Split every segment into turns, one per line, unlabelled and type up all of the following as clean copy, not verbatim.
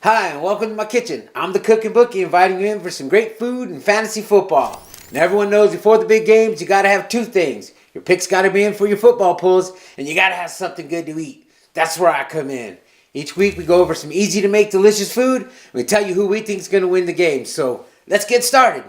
Hi, and welcome to my kitchen. I'm the Cookin Bookie, inviting you in for some great food and fantasy football. And everyone knows before the big games, you gotta have two things. Your picks gotta be in for your football pools, and you gotta have something good to eat. That's where I come in. Each week we go over some easy to make delicious food, and we tell you who we think is gonna win the game. So let's get started.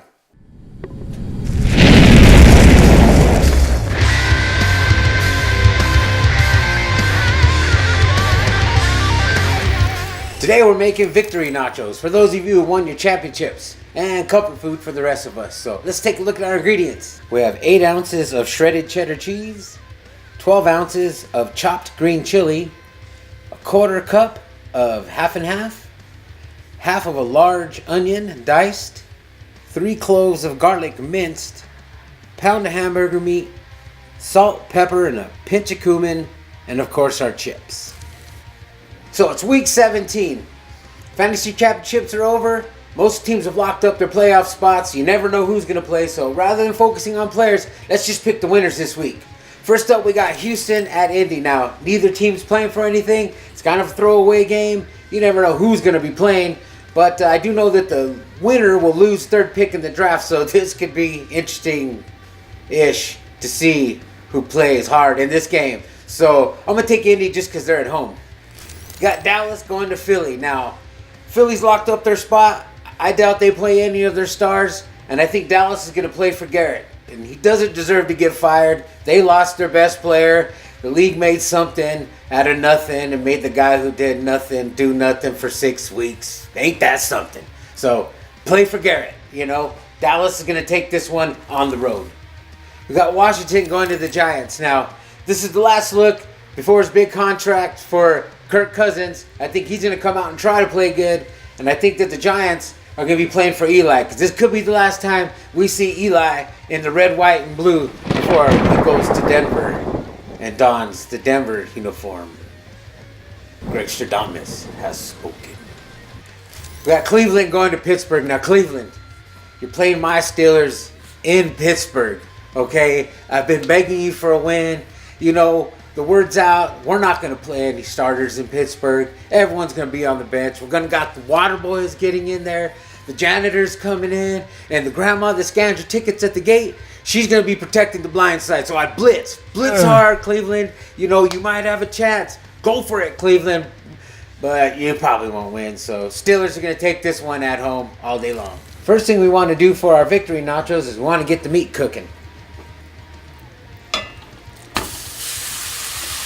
Today we're making Victory Nachos for those of you who won your championships, and comfort food for the rest of us. So let's take a look at our ingredients. We have 8 ounces of shredded cheddar cheese, 12 ounces of chopped green chili, a quarter cup of half and half of a large onion diced, 3 cloves of garlic minced, pound of hamburger meat, salt, pepper, and a pinch of cumin, and of course our chips. So it's week 17. Fantasy championships are over. Most teams have locked up their playoff spots. You never know who's going to play. So rather than focusing on players, let's just pick the winners this week. First up, we got Houston at Indy. Now, neither team's playing for anything. It's kind of a throwaway game. You never know who's going to be playing. But I do know that the winner will lose third pick in the draft. So this could be interesting-ish to see who plays hard in this game. So I'm going to take Indy just because they're at home. Got Dallas going to Philly. Now, Philly's locked up their spot. I doubt they play any of their stars. And I think Dallas is going to play for Garrett. And he doesn't deserve to get fired. They lost their best player. The league made something out of nothing and made the guy who did nothing do nothing for 6 weeks. Ain't that something? So, play for Garrett. You know, Dallas is going to take this one on the road. We got Washington going to the Giants. Now, this is the last look before his big contract for Kirk Cousins. I think he's going to come out and try to play good. And I think that the Giants are going to be playing for Eli. Because this could be the last time we see Eli in the red, white, and blue before he goes to Denver and dons the Denver uniform. Gregorio has spoken. We got Cleveland going to Pittsburgh. Now, Cleveland, you're playing my Steelers in Pittsburgh. Okay? I've been begging you for a win. You know, the word's out. We're not going to play any starters in Pittsburgh. Everyone's going to be on the bench. We're going to got the water boys getting in there, the janitors coming in, and the grandma that scans your tickets at the gate. She's going to be protecting the blind side. So I blitz hard, Cleveland. You know, you might have a chance. Go for it, Cleveland. But you probably won't win. So Steelers are going to take this one at home all day long. First thing we want to do for our Victory Nachos is we want to get the meat cooking.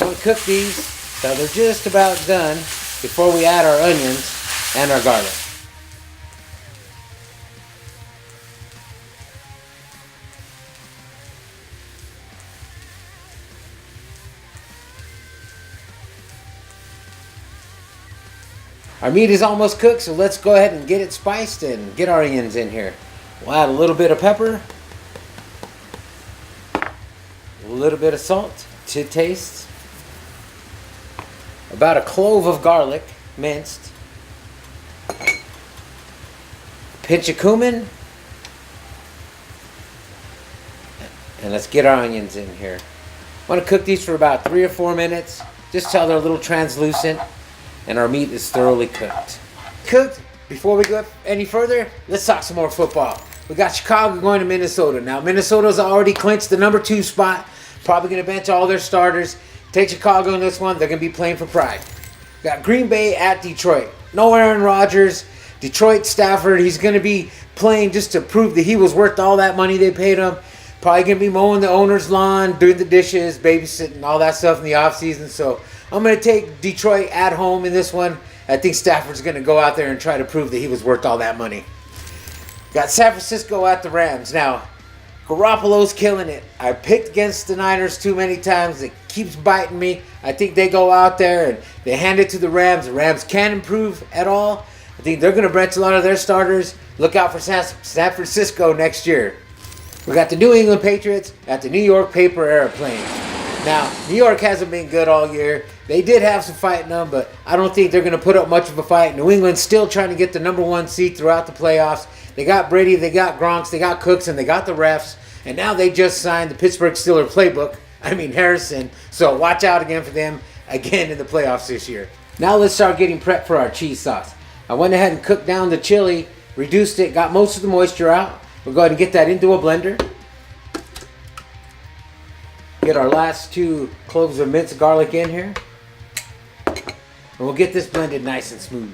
We'll cook these till they're just about done before we add our onions and our garlic. Our meat is almost cooked, so let's go ahead and get it spiced and get our onions in here. We'll add a little bit of pepper, a little bit of salt to taste. About a clove of garlic, minced. A pinch of cumin. And let's get our onions in here. I want to cook these for about 3 or 4 minutes, just till they're a little translucent and our meat is thoroughly cooked. Before we go any further, let's talk some more football. We got Chicago going to Minnesota. Now, Minnesota's already clinched the number 2 spot. Probably going to bench all their starters. Take Chicago in this one. They're going to be playing for pride. Got Green Bay at Detroit. No Aaron Rodgers. Detroit Stafford. He's going to be playing just to prove that he was worth all that money they paid him. Probably going to be mowing the owner's lawn, doing the dishes, babysitting, all that stuff in the offseason. So I'm going to take Detroit at home in this one. I think Stafford's going to go out there and try to prove that he was worth all that money. Got San Francisco at the Rams. Now, Garoppolo's killing it. I picked against the Niners too many times. It keeps biting me. I think they go out there and they hand it to the Rams. The Rams can't improve at all. I think they're going to bench a lot of their starters. Look out for San Francisco next year. We got the New England Patriots at the New York Paper Airplane. Now, New York hasn't been good all year. They did have some fight in them, but I don't think they're going to put up much of a fight. New England's still trying to get the number 1 seed throughout the playoffs. They got Brady, they got Gronks, they got Cooks, and they got the refs. And now they just signed the Pittsburgh Steelers playbook. Harrison. So watch out again for them again in the playoffs this year. Now let's start getting prepped for our cheese sauce. I went ahead and cooked down the chili, reduced it, got most of the moisture out. We'll go ahead and get that into a blender. Get our last 2 cloves of minced garlic in here. And we'll get this blended nice and smooth.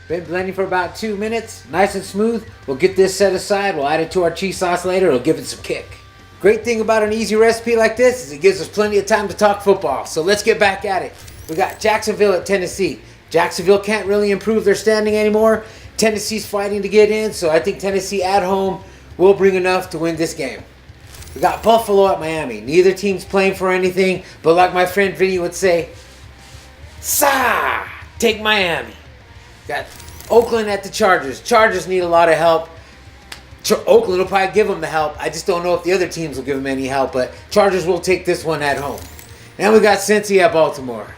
Been blending for about 2 minutes, nice and smooth. We'll get this set aside. We'll add it to our cheese sauce later. It'll give it some kick. Great thing about an easy recipe like this is it gives us plenty of time to talk football. So let's get back at it. We got Jacksonville at Tennessee. Jacksonville can't really improve their standing anymore. Tennessee's fighting to get in, so I think Tennessee at home will bring enough to win this game. We got Buffalo at Miami. Neither team's playing for anything, but like my friend Vinny would say, "Sa, take Miami." Got Oakland at the Chargers. Chargers need a lot of help. Oakland will probably give them the help. I just don't know if the other teams will give them any help, but Chargers will take this one at home. And we got Cincy at Baltimore.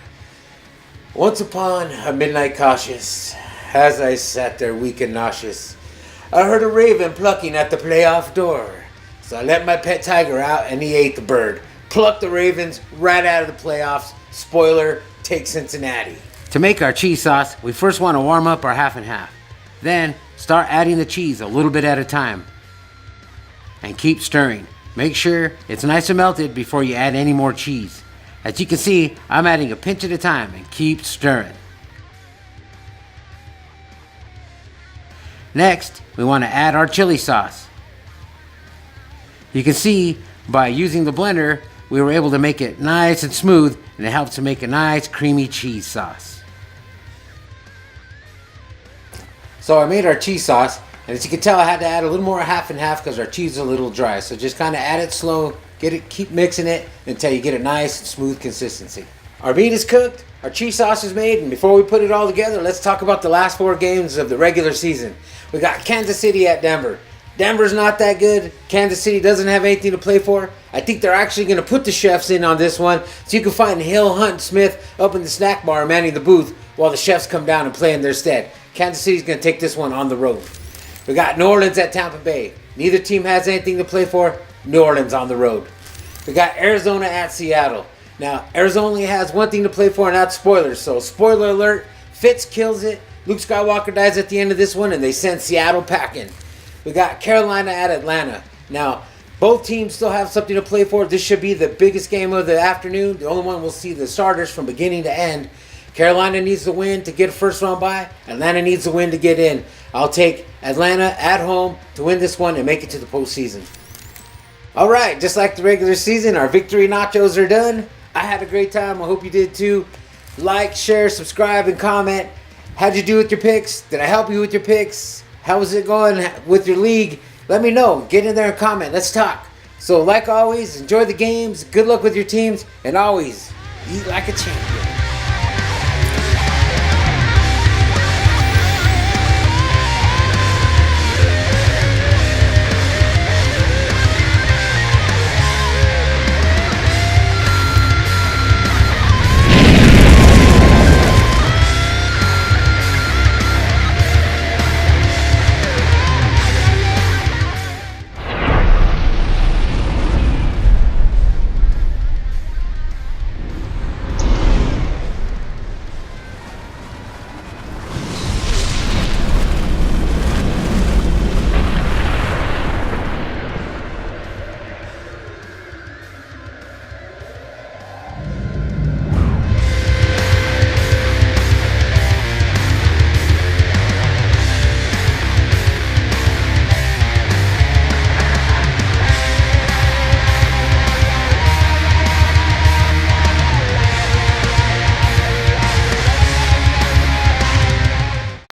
Once upon a midnight cautious, as I sat there weak and nauseous, I heard a raven plucking at the playoff door. So I let my pet tiger out and he ate the bird. Plucked the Ravens right out of the playoffs. Spoiler, take Cincinnati. To make our cheese sauce, we first want to warm up our half and half. Then start adding the cheese a little bit at a time. And keep stirring. Make sure it's nice and melted before you add any more cheese. As you can see, I'm adding a pinch at a time and keep stirring. Next, we want to add our chili sauce. You can see by using the blender, we were able to make it nice and smooth, and it helps to make a nice creamy cheese sauce. So I made our cheese sauce, and as you can tell, I had to add a little more half and half because our cheese is a little dry. So just kind of add it slow, keep mixing it until you get a nice and smooth consistency. Our meat is cooked, our cheese sauce is made, and before we put it all together, let's talk about the last 4 games of the regular season. We got Kansas City at Denver. Denver's not that good. Kansas City doesn't have anything to play for. I think they're actually going to put the chefs in on this one, so you can find Hill, Hunt, and Smith up in the snack bar manning the booth while the chefs come down and play in their stead. Kansas City's going to take this one on the road. We got New Orleans at Tampa Bay. Neither team has anything to play for. New Orleans on the road. We got Arizona at Seattle. Now, Arizona only has one thing to play for, and that's spoilers. So, spoiler alert, Fitz kills it. Luke Skywalker dies at the end of this one, and they send Seattle packing. We got Carolina at Atlanta. Now, both teams still have something to play for. This should be the biggest game of the afternoon. The only one we'll see the starters from beginning to end. Carolina needs to win to get a first round bye. Atlanta needs to win to get in. I'll take Atlanta at home to win this one and make it to the postseason. Alright, just like the regular season, our Victory Nachos are done. I had a great time. I hope you did too. Like, share, subscribe, and comment. How'd you do with your picks? Did I help you with your picks? How was it going with your league? Let me know. Get in there and comment. Let's talk. So like always, enjoy the games. Good luck with your teams. And always, eat like a champion.